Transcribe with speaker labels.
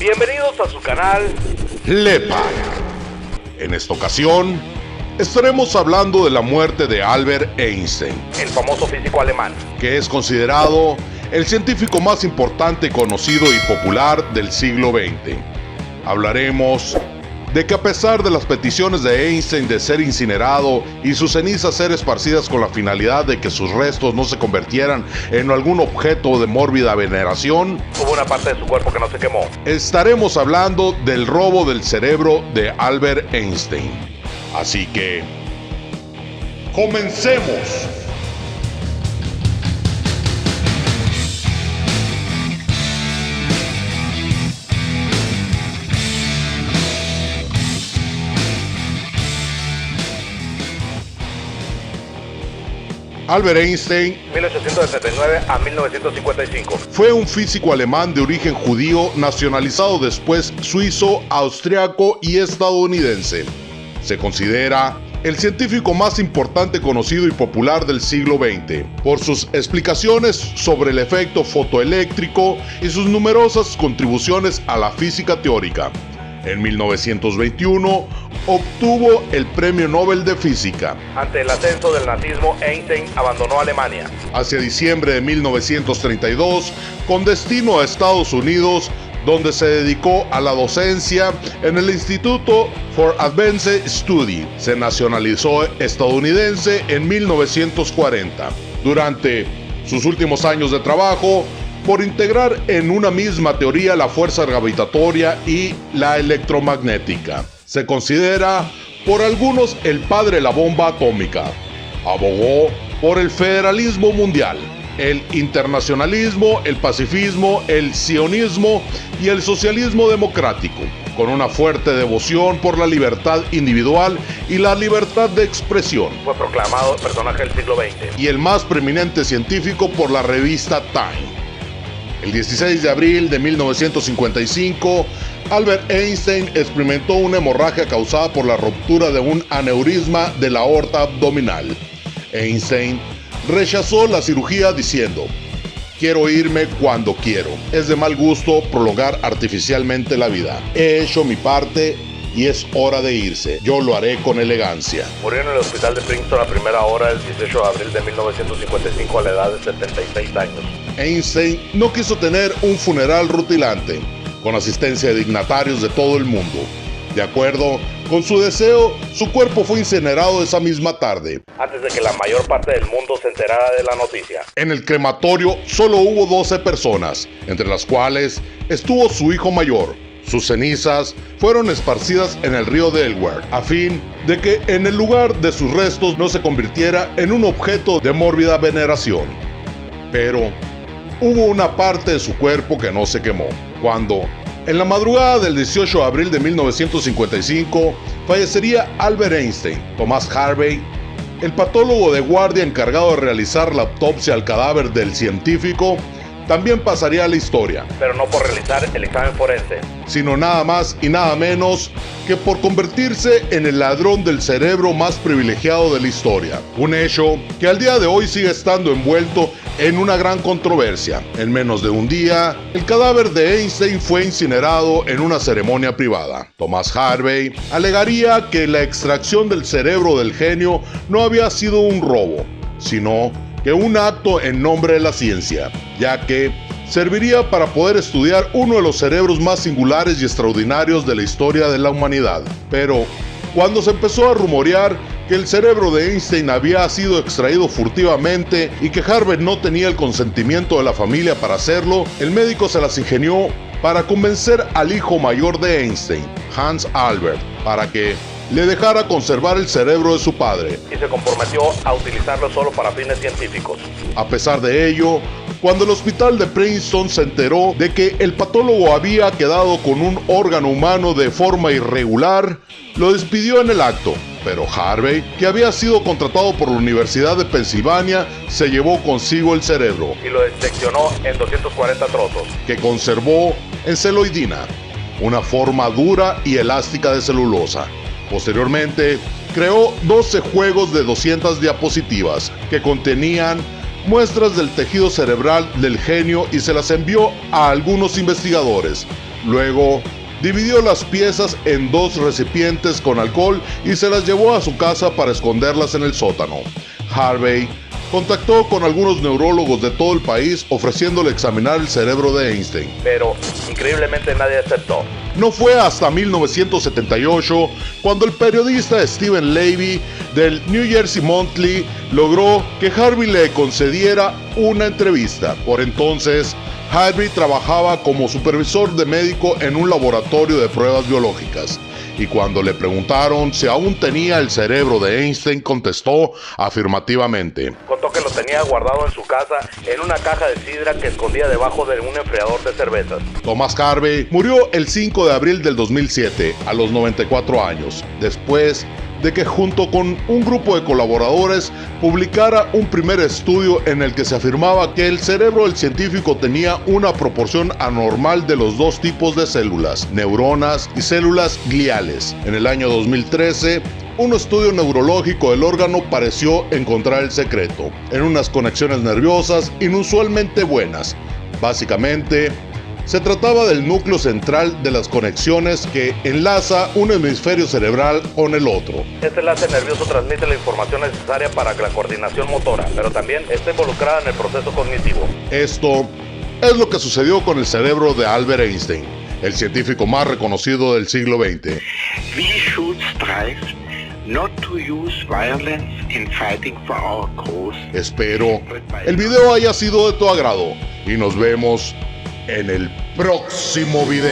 Speaker 1: Bienvenidos a su canal
Speaker 2: Lepar. En esta ocasión estaremos hablando de la muerte de Albert Einstein,
Speaker 1: el famoso físico alemán,
Speaker 2: que es considerado el científico más importante, conocido y popular del siglo XX. Hablaremos de que a pesar de las peticiones de Einstein de ser incinerado y sus cenizas ser esparcidas con la finalidad de que sus restos no se convirtieran en algún objeto de mórbida veneración,
Speaker 1: hubo una parte de su cuerpo que no se quemó.
Speaker 2: Estaremos hablando del robo del cerebro de Albert Einstein. Así que comencemos. Albert Einstein,
Speaker 1: 1879 a 1955.
Speaker 2: fue un físico alemán de origen judío, nacionalizado después suizo, austriaco y estadounidense. Se considera el científico más importante, conocido y popular del siglo XX, por sus explicaciones sobre el efecto fotoeléctrico y sus numerosas contribuciones a la física teórica. En 1921 obtuvo el Premio Nobel de Física.
Speaker 1: Ante el ascenso del nazismo, Einstein abandonó Alemania.
Speaker 2: Hacia diciembre de 1932, con destino a Estados Unidos, donde se dedicó a la docencia en el Instituto for Advanced Study. Se nacionalizó estadounidense en 1940. Durante sus últimos años de trabajo, por integrar en una misma teoría la fuerza gravitatoria y la electromagnética, se considera por algunos el padre de la bomba atómica. Abogó por el federalismo mundial, el internacionalismo, el pacifismo, el sionismo y el socialismo democrático, con una fuerte devoción por la libertad individual y la libertad de expresión.
Speaker 1: Fue proclamado personaje del siglo XX.
Speaker 2: Y el más preeminente científico por la revista Time. El 16 de abril de 1955, Albert Einstein experimentó una hemorragia causada por la ruptura de un aneurisma de la aorta abdominal. Einstein rechazó la cirugía diciendo: "Quiero irme cuando quiero. Es de mal gusto prolongar artificialmente la vida. He hecho mi parte y es hora de irse. Yo lo haré con elegancia".
Speaker 1: Murió en el hospital de Princeton a primera hora del 18 de abril de 1955 a la edad de 76 años.
Speaker 2: Einstein no quiso tener un funeral rutilante, con asistencia de dignatarios de todo el mundo. De acuerdo con su deseo, su cuerpo fue incinerado esa misma tarde.
Speaker 1: Antes de que la mayor parte del mundo se enterara de la noticia.
Speaker 2: En el crematorio solo hubo 12 personas, entre las cuales estuvo su hijo mayor. Sus cenizas fueron esparcidas en el río Delaware, a fin de que en el lugar de sus restos no se convirtiera en un objeto de mórbida veneración. Pero hubo una parte de su cuerpo que no se quemó. Cuando, en la madrugada del 18 de abril de 1955, fallecería Albert Einstein, Thomas Harvey, el patólogo de guardia encargado de realizar la autopsia al cadáver del científico, también pasaría a la historia.
Speaker 1: Pero no por realizar el examen forense,
Speaker 2: sino nada más y nada menos que por convertirse en el ladrón del cerebro más privilegiado de la historia. Un hecho que al día de hoy sigue estando envuelto en una gran controversia. En menos de un día, el cadáver de Einstein fue incinerado en una ceremonia privada. Thomas Harvey alegaría que la extracción del cerebro del genio no había sido un robo, sino que un acto en nombre de la ciencia, ya que serviría para poder estudiar uno de los cerebros más singulares y extraordinarios de la historia de la humanidad. Pero cuando se empezó a rumorear que el cerebro de Einstein había sido extraído furtivamente y que Harvey no tenía el consentimiento de la familia para hacerlo, el médico se las ingenió para convencer al hijo mayor de Einstein, Hans Albert, para que le dejara conservar el cerebro de su padre.
Speaker 1: Y se comprometió a utilizarlo solo para fines científicos.
Speaker 2: A pesar de ello, cuando el hospital de Princeton se enteró de que el patólogo había quedado con un órgano humano de forma irregular, lo despidió en el acto. Pero Harvey, que había sido contratado por la Universidad de Pensilvania, se llevó consigo el cerebro
Speaker 1: y lo diseccionó en 240 trozos,
Speaker 2: que conservó en celoidina, una forma dura y elástica de celulosa. Posteriormente, creó 12 juegos de 200 diapositivas que contenían muestras del tejido cerebral del genio y se las envió a algunos investigadores, Luego, dividió las piezas en 2 recipientes con alcohol y se las llevó a su casa para esconderlas en el sótano. Harvey contactó con algunos neurólogos de todo el país ofreciéndole examinar el cerebro de Einstein.
Speaker 1: Pero, increíblemente, nadie aceptó.
Speaker 2: No fue hasta 1978 cuando el periodista Steven Levy del New Jersey Monthly logró que Harvey le concediera una entrevista. Por entonces, Harvey trabajaba como supervisor de médico en un laboratorio de pruebas biológicas. Y cuando le preguntaron si aún tenía el cerebro de Einstein, contestó afirmativamente.
Speaker 1: Contó que lo tenía guardado en su casa en una caja de sidra que escondía debajo de un enfriador de cervezas.
Speaker 2: Thomas Harvey murió el 5 de abril del 2007, a los 94 años, después de que junto con un grupo de colaboradores publicara un primer estudio en el que se afirmaba que el cerebro del científico tenía una proporción anormal de los 2 tipos de células, neuronas y células gliales. En el año 2013, un estudio neurológico del órgano pareció encontrar el secreto, en unas conexiones nerviosas inusualmente buenas. Básicamente, se trataba del núcleo central de las conexiones que enlaza un hemisferio cerebral con el otro.
Speaker 1: Este enlace nervioso transmite la información necesaria para la coordinación motora, pero también está involucrada en el proceso cognitivo.
Speaker 2: Esto es lo que sucedió con el cerebro de Albert Einstein, el científico más reconocido del siglo XX.
Speaker 3: We should strive not to use violence in fighting for our cause.
Speaker 2: Espero el video haya sido de tu agrado y nos vemos en el próximo video.